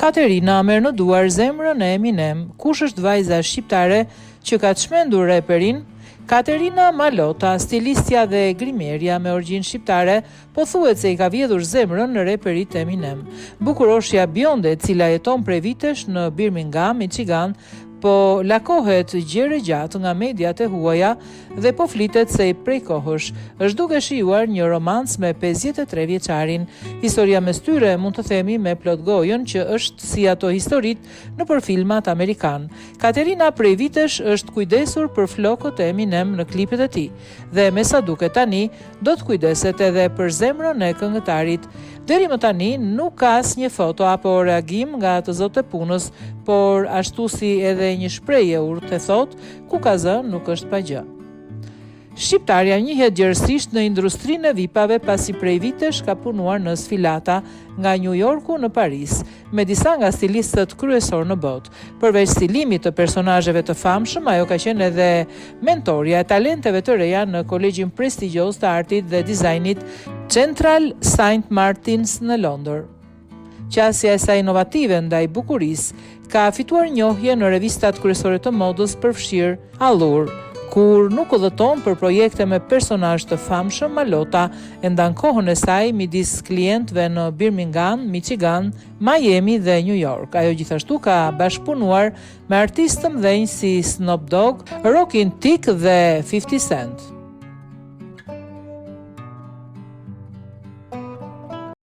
Katerina merr në duar zemrën e Eminem. Kush është vajza shqiptare që ka çmendur reperin? Katerina Malota, stilistja dhe grimerja me origjinë shqiptare, pothuhet se i ka vjedhur zemrën në reperit Eminem. Bukuroshja bjonde, e cila jeton prej vitesh në Birmingham, Michigan, po lakohet gjere gjatë nga mediat e huaja dhe po flitet se i prej kohësh është duke shijuar një romans me 53 vjeçarin. Historia mes tyre mund të themi me plot gojën që është si ato historit nëpër filmat amerikan. Katerina prej vitesh është kujdesur për flokët e Eminem në klipet e tij dhe me sa duket tani do të kujdeset edhe për zemrën e këngëtarit. Deri më tani nuk ka asnjë foto apo reagim nga të zotë e punës, por ashtu si edhe një shprehje urtë thot, ku ka zë nuk është pa gjë. Shqiptarja njihet gjerësisht në industrinë e vipave pasi prej vitesh ka punuar në sfilata nga New Yorku në Paris, me disa nga stilistët kryesor në botë. Përveç stilimit të personazheve të famshëm, ajo ka qenë edhe mentorja e talenteve të reja në kolegjin prestigjioz të artit dhe dizajnit Central St. Martin's në Londër. Qasja e saj inovative ndaj bukurisë ka fituar njohje në revistat kryesore të modës përfshirë Allure. Kur nuk udhëton për projekte me personazh të famshëm, Malota e ndan kohën e saj midis klientëve në Birmingham, Michigan, Miami dhe New York. Ajo gjithashtu ka bashkëpunuar me artistë të mëdhenj si Snoop Dogg, Rockin' Tick dhe 50 Cent.